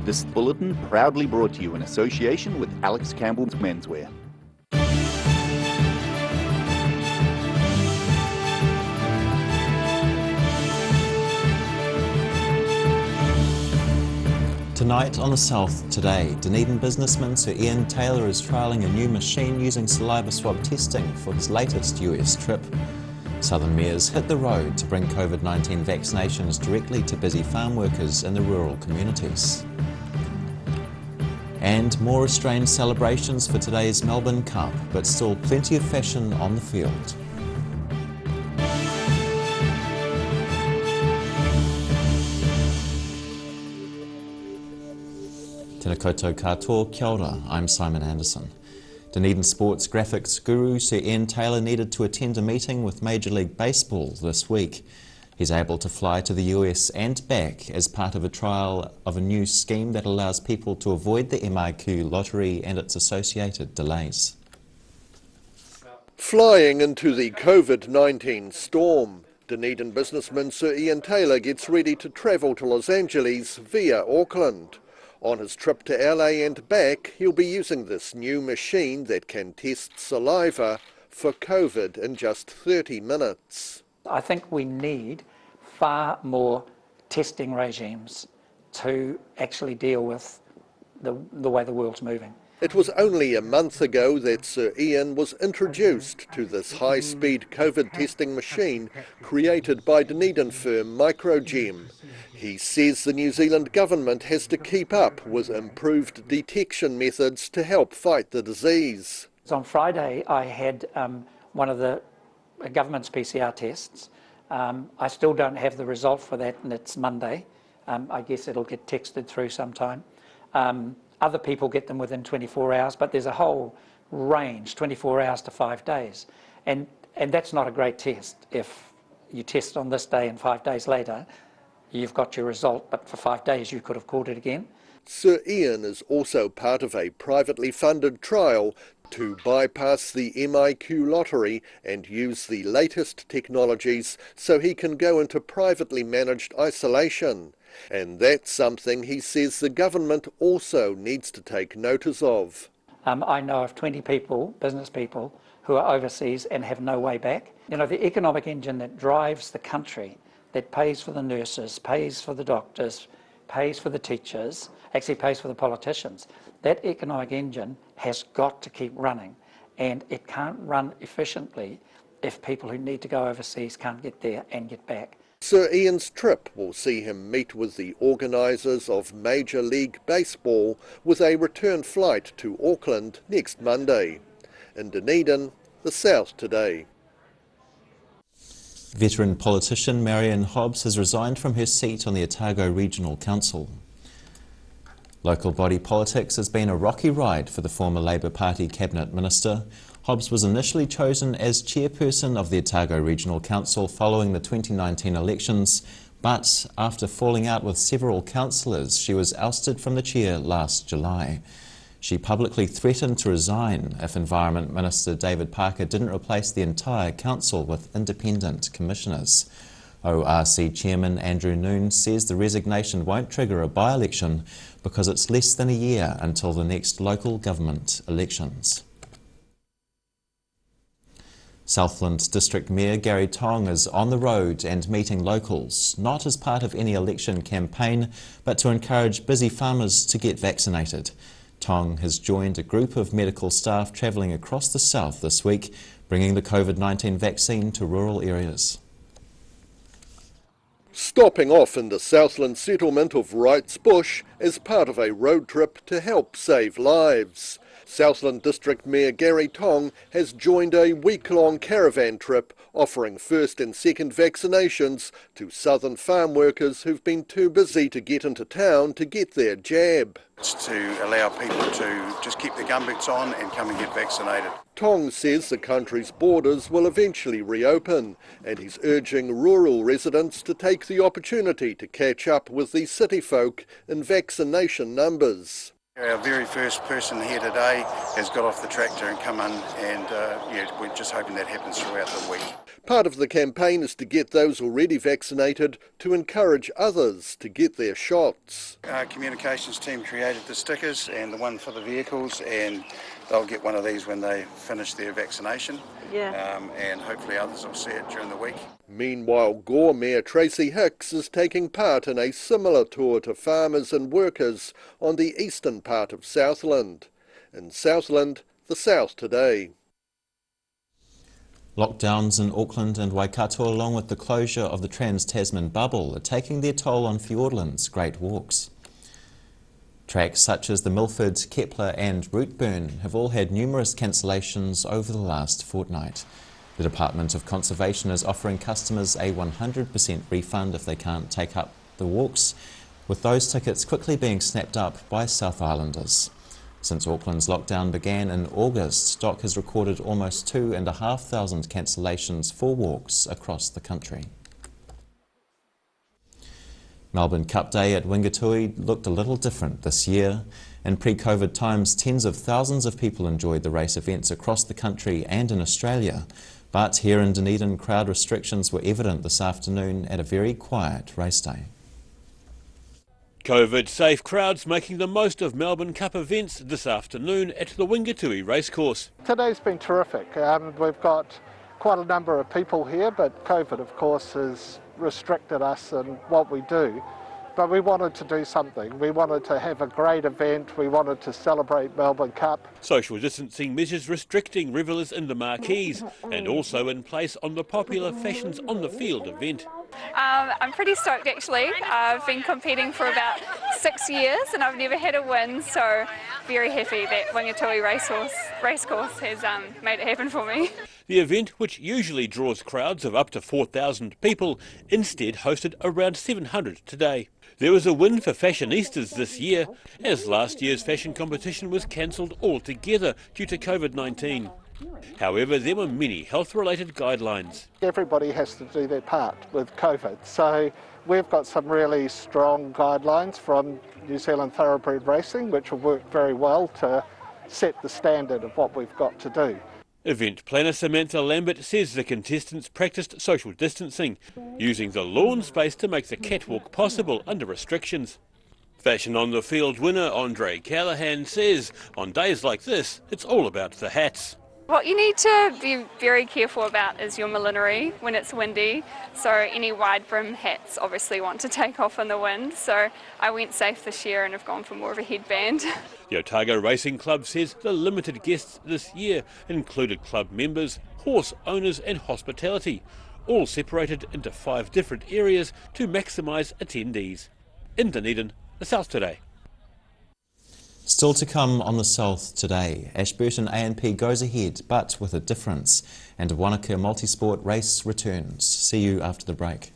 This bulletin proudly brought to you in association with Alex Campbell's Menswear. Tonight on The South Today, Dunedin businessman Sir Ian Taylor is trialling a new machine using saliva swab testing for his latest US trip. Southern mayors hit the road to bring COVID-19 vaccinations directly to busy farm workers in the rural communities. And more restrained celebrations for today's Melbourne Cup, but still plenty of fashion on the field. Tēnā koutou katoa, kia ora, I'm Simon Anderson. Dunedin sports graphics guru Sir Ian Taylor needed to attend a meeting with Major League Baseball this week. He's able to fly to the US and back as part of a trial of a new scheme that allows people to avoid the MIQ lottery and its associated delays. Flying into the COVID-19 storm, Dunedin businessman Sir Ian Taylor gets ready to travel to Los Angeles via Auckland. On his trip to LA and back, he'll be using this new machine that can test saliva for COVID in just 30 minutes. I think we need far more testing regimes to actually deal with the way the world's moving. It was only a month ago that Sir Ian was introduced to this high-speed COVID testing machine created by Dunedin firm Microgem. He says the New Zealand government has to keep up with improved detection methods to help fight the disease. So on Friday I had one of the government's PCR tests. I still don't have the result for that, and it's Monday. I guess it'll get texted through sometime. Other people get them within 24 hours, but there's a whole range, 24 hours to 5 days. And that's not a great test. If you test on this day and 5 days later, you've got your result, but for 5 days you could have called it again. Sir Ian is also part of a privately funded trial to bypass the MIQ lottery and use the latest technologies so he can go into privately managed isolation. And that's something he says the government also needs to take notice of. I know of 20 people, business people, who are overseas and have no way back. You know, the economic engine that drives the country, that pays for the nurses, pays for the doctors, pays for the teachers, actually pays for the politicians, that economic engine has got to keep running. And it can't run efficiently if people who need to go overseas can't get there and get back. Sir Ian's trip will see him meet with the organisers of Major League Baseball with a return flight to Auckland next Monday. In Dunedin, The South Today. Veteran politician Marion Hobbs has resigned from her seat on the Otago Regional Council. Local body politics has been a rocky ride for the former Labour Party Cabinet Minister. Hobbs was initially chosen as chairperson of the Otago Regional Council following the 2019 elections, but after falling out with several councillors, she was ousted from the chair last July. She publicly threatened to resign if Environment Minister David Parker didn't replace the entire council with independent commissioners. ORC Chairman Andrew Noon says the resignation won't trigger a by-election because it's less than a year until the next local government elections. Southland District Mayor Gary Tong is on the road and meeting locals, not as part of any election campaign, but to encourage busy farmers to get vaccinated. Tong has joined a group of medical staff travelling across the south this week, bringing the COVID-19 vaccine to rural areas. Stopping off in the Southland settlement of Wrights Bush as part of a road trip to help save lives. Southland District Mayor Gary Tong has joined a week-long caravan trip offering first and second vaccinations to southern farm workers who've been too busy to get into town to get their jab. It's to allow people to just keep their gumboots on and come and get vaccinated. Tong says the country's borders will eventually reopen, and he's urging rural residents to take the opportunity to catch up with the city folk in vaccination numbers. Our very first person here today has got off the tractor and come in, and we're just hoping that happens throughout the week. Part of the campaign is to get those already vaccinated to encourage others to get their shots. Our communications team created the stickers and the one for the vehicles, and they'll get one of these when they finish their vaccination. And hopefully others will see it during the week. Meanwhile, Gore Mayor Tracy Hicks is taking part in a similar tour to farmers and workers on the eastern part of Southland. In Southland, the South today. Lockdowns in Auckland and Waikato, along with the closure of the Trans-Tasman bubble, are taking their toll on Fiordland's great walks. Tracks such as the Milford, Kepler and Routeburn have all had numerous cancellations over the last fortnight. The Department of Conservation is offering customers a 100% refund if they can't take up the walks, with those tickets quickly being snapped up by South Islanders. Since Auckland's lockdown began in August, DOC has recorded almost 2,500 cancellations for walks across the country. Melbourne Cup Day at Wingatui looked a little different this year. In pre-COVID times, tens of thousands of people enjoyed the race events across the country and in Australia. But here in Dunedin, crowd restrictions were evident this afternoon at a very quiet race day. COVID-safe crowds making the most of Melbourne Cup events this afternoon at the Wingatui racecourse. Today's been terrific. We've got quite a number of people here, but COVID, of course, has restricted us in what we do. But we wanted to do something. We wanted to have a great event. We wanted to celebrate Melbourne Cup. Social distancing measures restricting revellers in the marquees and also in place on the popular Fashions on the Field event. I'm pretty stoked actually. I've been competing for about 6 years and I've never had a win, so very happy that Wingatui racecourse has made it happen for me. The event, which usually draws crowds of up to 4,000 people, instead hosted around 700 today. There was a win for fashionistas this year, as last year's fashion competition was cancelled altogether due to COVID-19. However, there were many health-related guidelines. Everybody has to do their part with COVID, so we've got some really strong guidelines from New Zealand Thoroughbred Racing, which will work very well to set the standard of what we've got to do. Event planner Samantha Lambert says the contestants practiced social distancing, using the lawn space to make the catwalk possible under restrictions. Fashion on the Field winner Andre Callahan says, on days like this, it's all about the hats. What you need to be very careful about is your millinery when it's windy, so any wide brim hats obviously want to take off in the wind, so I went safe this year and have gone for more of a headband. The Otago Racing Club says the limited guests this year included club members, horse owners and hospitality, all separated into 5 different areas to maximise attendees. In Dunedin, the South Today. Still to come on the South today, Ashburton A&P goes ahead, but with a difference, and a Wanaka multisport race returns. See you after the break.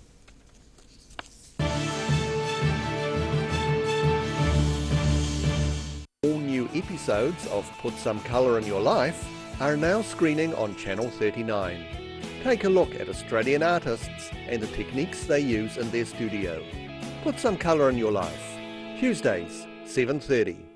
All new episodes of Put Some Colour in Your Life are now screening on Channel 39. Take a look at Australian artists and the techniques they use in their studio. Put Some Colour in Your Life, Tuesdays, 7:30.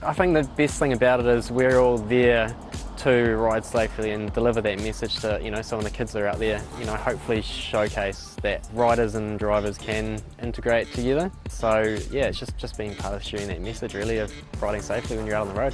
I think the best thing about it is we're all there to ride safely and deliver that message to, some of the kids that are out there, hopefully showcase that riders and drivers can integrate together. So yeah, it's just being part of sharing that message really of riding safely when you're out on the road.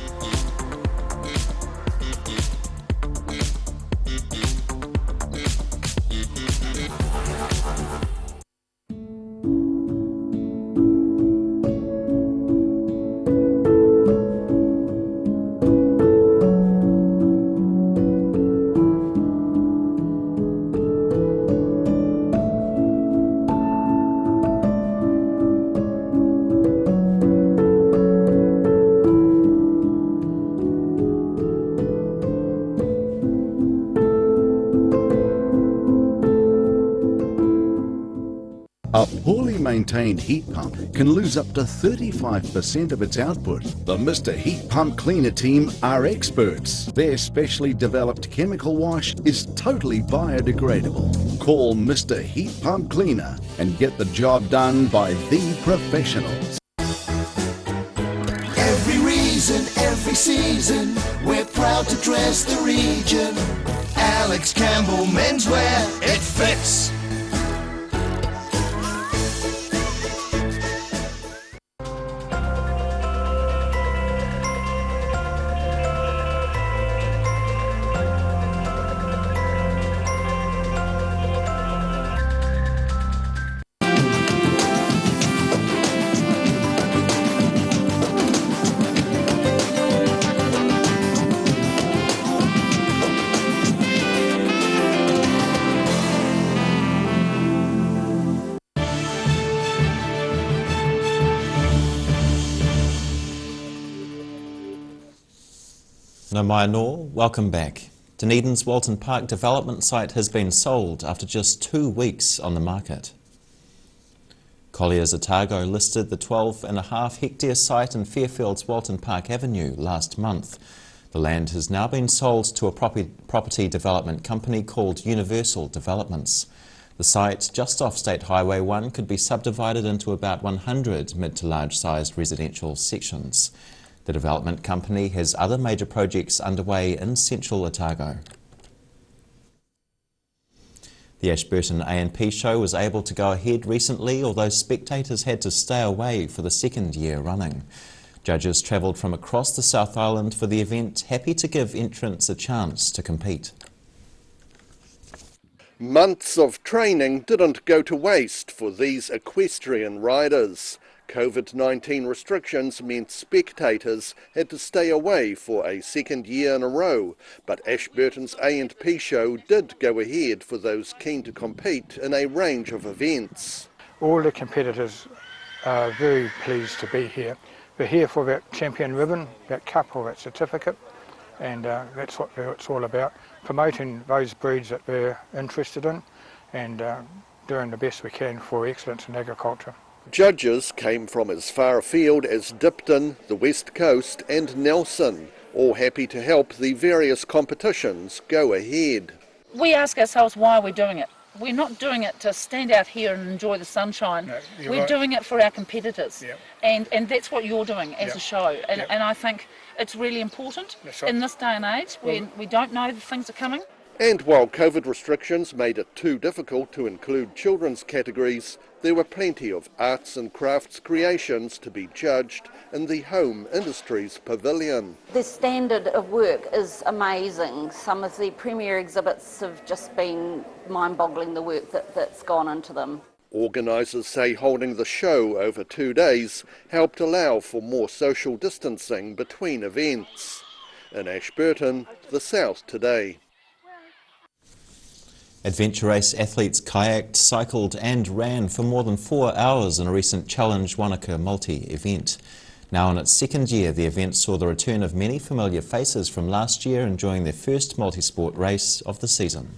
A poorly maintained heat pump can lose up to 35% of its output. The Mr. Heat Pump Cleaner team are experts. Their specially developed chemical wash is totally biodegradable. Call Mr. Heat Pump Cleaner and get the job done by the professionals. Every reason, every season, we're proud to dress the region. Alex Campbell Menswear, it fits. No mai nor, welcome back. Dunedin's Walton Park development site has been sold after just 2 weeks on the market. Collier's Otago listed the 12.5 hectare site in Fairfield's Walton Park Avenue last month. The land has now been sold to a property development company called Universal Developments. The site, just off State Highway 1, could be subdivided into about 100 mid to large sized residential sections. The development company has other major projects underway in central Otago. The Ashburton A&P show was able to go ahead recently, although spectators had to stay away for the second year running. Judges travelled from across the South Island for the event, happy to give entrants a chance to compete. Months of training didn't go to waste for these equestrian riders. COVID-19 restrictions meant spectators had to stay away for a second year in a row, but Ashburton's A&P show did go ahead for those keen to compete in a range of events. All the competitors are very pleased to be here. We're here for that champion ribbon, that cup or that certificate, and that's what it's all about, promoting those breeds that we're interested in and doing the best we can for excellence in agriculture. Judges came from as far afield as Dipton, the West Coast and Nelson, all happy to help the various competitions go ahead. We ask ourselves why we're doing it. We're not doing it to stand out here and enjoy the sunshine. No, we're right. Doing it for our competitors. Yep. And that's what you're doing as a show. And, and I think it's really important in this day and age when we don't know the things are coming. And while COVID restrictions made it too difficult to include children's categories, there were plenty of arts and crafts creations to be judged in the Home Industries Pavilion. The standard of work is amazing. Some of the premier exhibits have just been mind-boggling, the work that's gone into them. Organisers say holding the show over 2 days helped allow for more social distancing between events. In Ashburton, the South Today. Adventure race athletes kayaked, cycled and ran for more than 4 hours in a recent Challenge Wanaka multi-event. Now in its second year, the event saw the return of many familiar faces from last year enjoying their first multi-sport race of the season.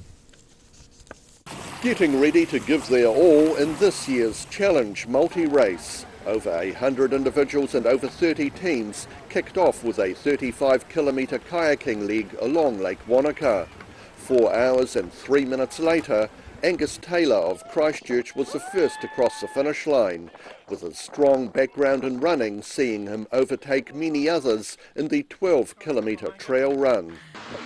Getting ready to give their all in this year's Challenge multi-race. Over 100 individuals and over 30 teams kicked off with a 35-kilometre kayaking leg along Lake Wanaka. 4 hours and 3 minutes later, Angus Taylor of Christchurch was the first to cross the finish line, with a strong background in running seeing him overtake many others in the 12-kilometre trail run.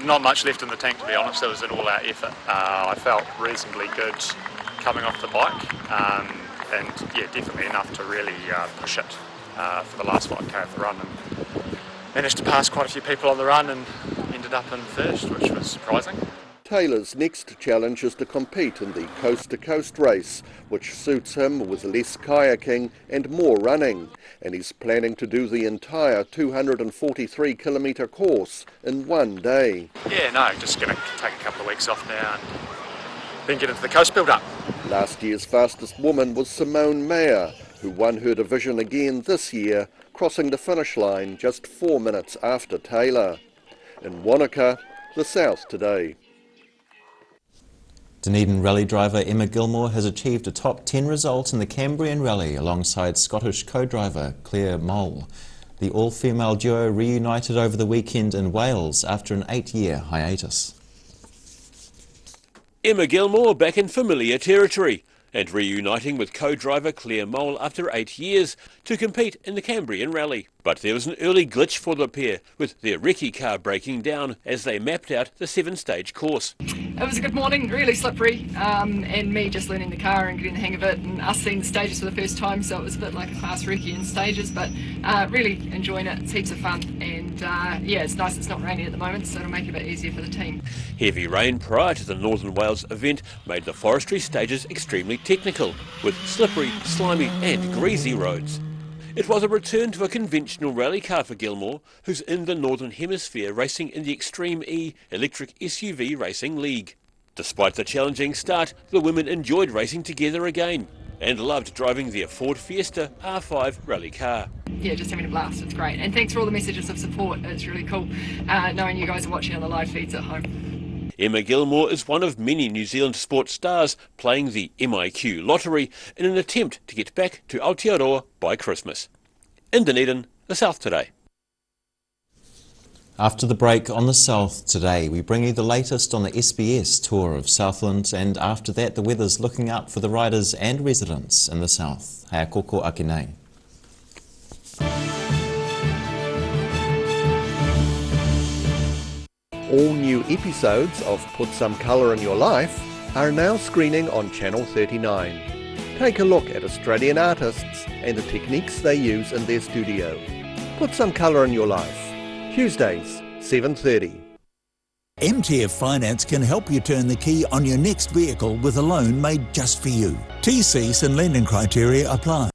Not much left in the tank, to be honest. It was an all-out effort. I felt reasonably good coming off the bike, and yeah, definitely enough to really push it for the last 5k of the run, and managed to pass quite a few people on the run and ended up in first, which was surprising. Taylor's next challenge is to compete in the coast-to-coast race, which suits him with less kayaking and more running, and he's planning to do the entire 243-kilometre course in 1 day. Yeah, no, just going to take a couple of weeks off now and then get into the coast build-up. Last year's fastest woman was Simone Mayer, who won her division again this year, crossing the finish line just 4 minutes after Taylor. In Wanaka, the South Today. Dunedin rally driver Emma Gilmore has achieved a top 10 result in the Cambrian Rally alongside Scottish co-driver Claire Mole. The all-female duo reunited over the weekend in Wales after an 8-year hiatus. Emma Gilmore back in familiar territory and reuniting with co-driver Claire Mole after 8 years to compete in the Cambrian Rally. But there was an early glitch for the pair, with their recce car breaking down as they mapped out the 7-stage course. It was a good morning, really slippery, and me just learning the car and getting the hang of it, and us seeing the stages for the first time, so it was a bit like a fast recce in stages, but really enjoying it. It's heaps of fun, and yeah, it's nice it's not raining at the moment, so it'll make it a bit easier for the team. Heavy rain prior to the Northern Wales event made the forestry stages extremely technical, with slippery, slimy and greasy roads. It was a return to a conventional rally car for Gilmore, who's in the Northern Hemisphere racing in the Extreme E electric SUV racing league. Despite the challenging start, the women enjoyed racing together again and loved driving their Ford Fiesta R5 rally car. Yeah, just having a blast, it's great. And thanks for all the messages of support, it's really cool knowing you guys are watching on the live feeds at home. Emma Gilmore is one of many New Zealand sports stars playing the MIQ lottery in an attempt to get back to Aotearoa by Christmas. In Dunedin, the South Today. After the break on the South Today, we bring you the latest on the SBS tour of Southland, and after that the weather's looking up for the riders and residents in the South. Hea koko ake nei. All new episodes of Put Some Colour in Your Life are now screening on Channel 39. Take a look at Australian artists and the techniques they use in their studio. Put Some Colour in Your Life, Tuesdays, 7:30. MTF Finance can help you turn the key on your next vehicle with a loan made just for you. TCs and lending criteria apply.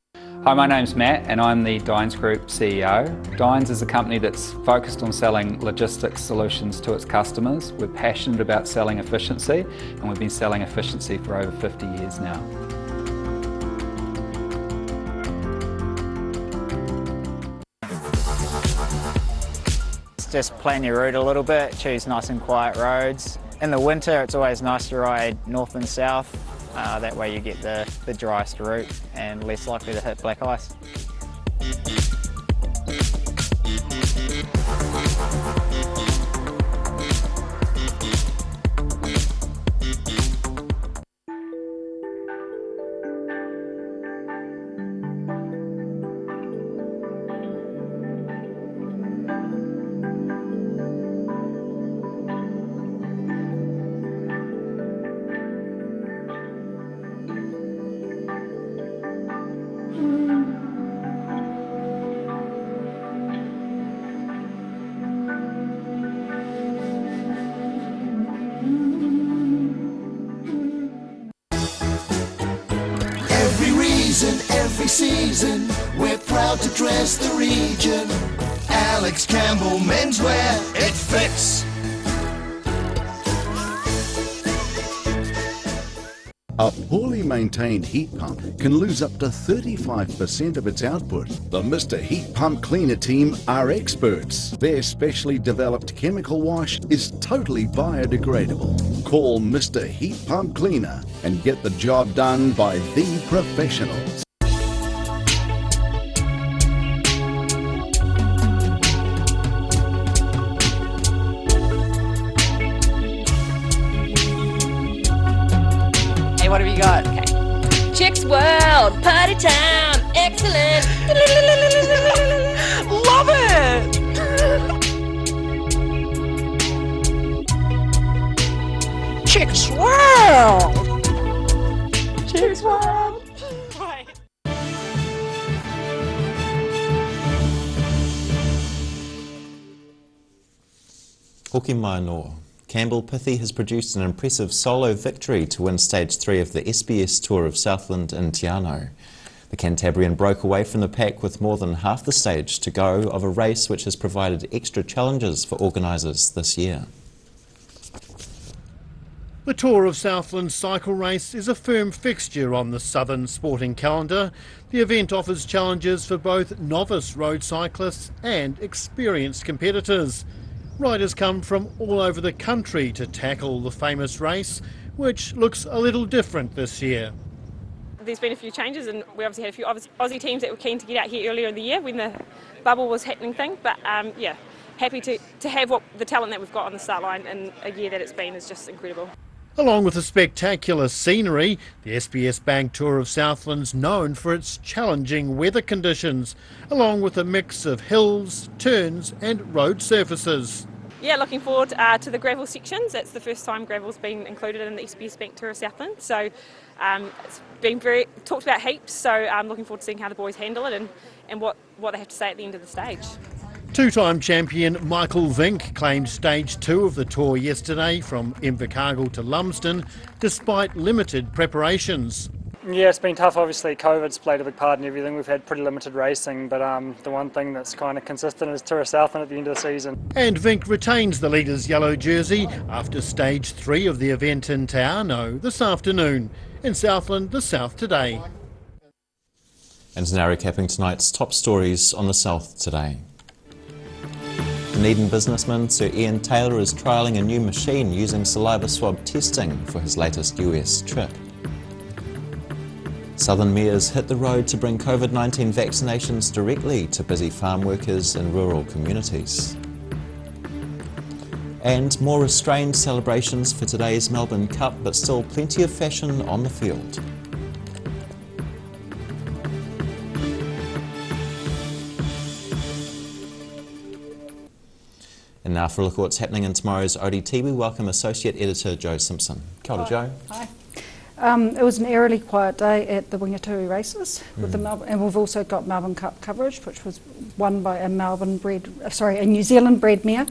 Hi, my name's Matt and I'm the Dines Group CEO. Dines is a company that's focused on selling logistics solutions to its customers. We're passionate about selling efficiency, and we've been selling efficiency for over 50 years now. Just plan your route a little bit, choose nice and quiet roads. In the winter it's always nice to ride north and south. That way you get the driest route and less likely to hit black ice. Every season, we're proud to dress the region. Alex Campbell Menswear, it fits. A poorly maintained heat pump can lose up to 35% of its output. The Mr. Heat Pump Cleaner team are experts. Their specially developed chemical wash is totally biodegradable. Call Mr. Heat Pump Cleaner and get the job done by the professionals. What have you got? Okay. Chicks World, party time, excellent. Love it. Chicks World. Chicks World. Right. Hoki mai noa. Campbell Pithy has produced an impressive solo victory to win Stage 3 of the SBS Tour of Southland in Te Anau. The Cantabrian broke away from the pack with more than half the stage to go of a race which has provided extra challenges for organisers this year. The Tour of Southland cycle race is a firm fixture on the southern sporting calendar. The event offers challenges for both novice road cyclists and experienced competitors. Riders come from all over the country to tackle the famous race, which looks a little different this year. There's been a few changes, and we obviously had a few Aussie teams that were keen to get out here earlier in the year when the bubble was happening thing, but yeah, happy to have the talent that we've got on the start line in a year that it's been is just incredible. Along with the spectacular scenery, the SBS Bank Tour of Southland's known for its challenging weather conditions, along with a mix of hills, turns and road surfaces. Yeah, looking forward to the gravel sections. It's the first time gravel's been included in the SBS Bank Tour of Southland, so it's been talked about heaps, so I'm looking forward to seeing how the boys handle it and what they have to say at the end of the stage. Two-time champion Michael Vink claimed stage 2 of the tour yesterday from Invercargill to Lumsden, despite limited preparations. Yeah, it's been tough. Obviously, COVID's played a big part in everything. We've had pretty limited racing, but the one thing that's kind of consistent is Tour of Southland at the end of the season. And Vink retains the leader's yellow jersey after stage 3 of the event in Te Anau this afternoon. In Southland, the South Today. And now recapping tonight's top stories on the South Today. Dunedin businessman Sir Ian Taylor is trialling a new machine using saliva swab testing for his latest US trip. Southern mayors hit the road to bring COVID-19 vaccinations directly to busy farm workers in rural communities. And more restrained celebrations for today's Melbourne Cup, but still plenty of fashion on the field. And now for a look at what's happening in tomorrow's ODT, we welcome Associate Editor Joe Simpson. Kia ora, Joe. Hi. It was an eerily quiet day at the Wingatui races, with and we've also got Melbourne Cup coverage, which was won by a New Zealand-bred mare.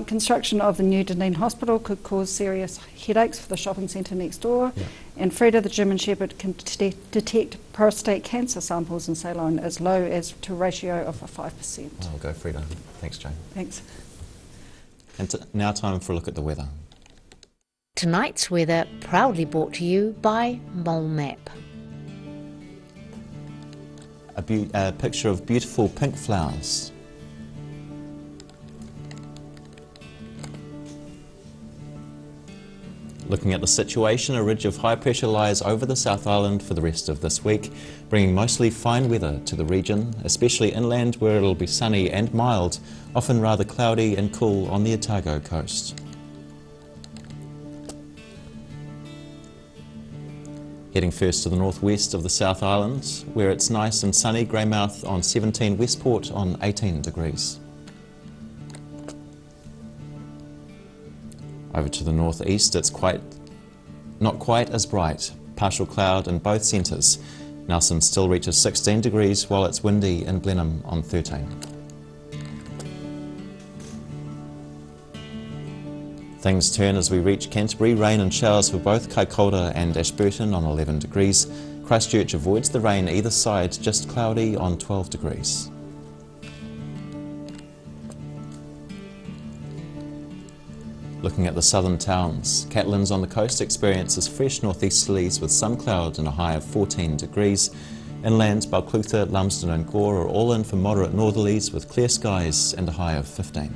Construction of the new Dunedin Hospital could cause serious headaches for the shopping centre next door, and Freda, the German Shepherd, can detect prostate cancer samples in Ceylon as low as to a ratio of 5%. I'll go Freda. Thanks, Joe. Thanks. And now time for a look at the weather. Tonight's weather proudly brought to you by Mole Map. A picture of beautiful pink flowers. Looking at the situation, a ridge of high pressure lies over the South Island for the rest of this week, bringing mostly fine weather to the region, especially inland where it'll be sunny and mild, often rather cloudy and cool on the Otago coast. Heading first to the northwest of the South Island, where it's nice and sunny, Greymouth on 17, Westport on 18 degrees. Over to the northeast, it's not quite as bright, partial cloud in both centres. Nelson still reaches 16 degrees, while it's windy in Blenheim on 13. Things turn as we reach Canterbury. Rain and showers for both Kaikoura and Ashburton on 11 degrees. Christchurch avoids the rain either side, just cloudy on 12 degrees. Looking at the southern towns, Catlins on the coast experiences fresh northeasterlies with some cloud and a high of 14 degrees. Inland, Balclutha, Lumsden and Gore are all in for moderate northerlies with clear skies and a high of 15.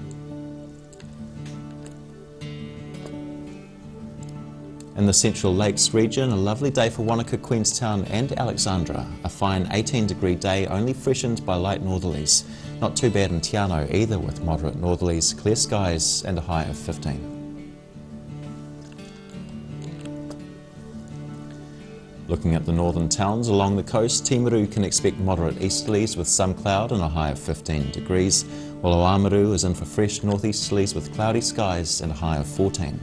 In the Central Lakes region, a lovely day for Wanaka, Queenstown and Alexandra. A fine 18-degree day, only freshened by light northerlies. Not too bad in Te Anau either, with moderate northerlies, clear skies and a high of 15. Looking at the northern towns along the coast, Timaru can expect moderate easterlies with some cloud and a high of 15 degrees, while Oamaru is in for fresh northeasterlies with cloudy skies and a high of 14.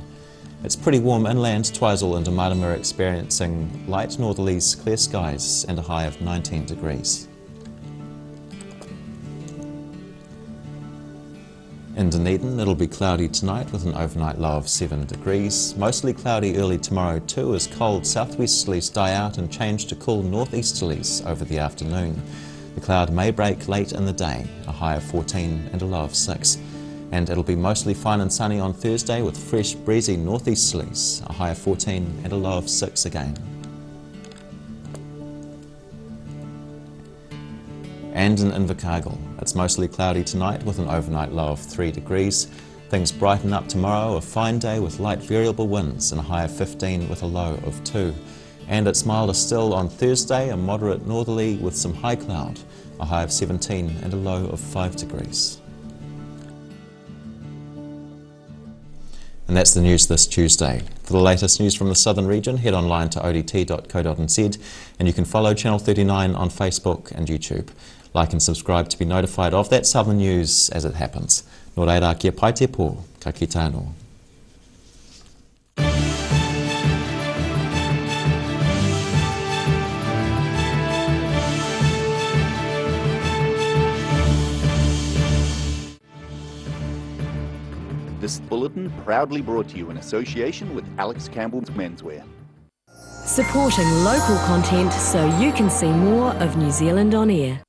It's pretty warm inland. Twizel and Amadama are experiencing light northerlies, clear skies and a high of 19 degrees. In Dunedin, it'll be cloudy tonight with an overnight low of 7 degrees. Mostly cloudy early tomorrow too, as cold southwesterlies die out and change to cool northeasterlies over the afternoon. The cloud may break late in the day, a high of 14 and a low of 6. And it'll be mostly fine and sunny on Thursday with fresh breezy northeasterlies, a high of 14 and a low of 6 again. And in Invercargill, It's mostly cloudy tonight with an overnight low of 3 degrees. Things brighten up tomorrow, a fine day with light variable winds and a high of 15 with a low of 2. And it's milder still on Thursday, a moderate northerly with some high cloud, a high of 17 and a low of 5 degrees. And that's the news this Tuesday. For the latest news from the southern region, head online to odt.co.nz and you can follow Channel 39 on Facebook and YouTube. Like and subscribe to be notified of that southern news as it happens. Nō reira kia pai te pō, ka kite anō. This bulletin proudly brought to you in association with Alex Campbell's Menswear. Supporting local content so you can see more of New Zealand on air.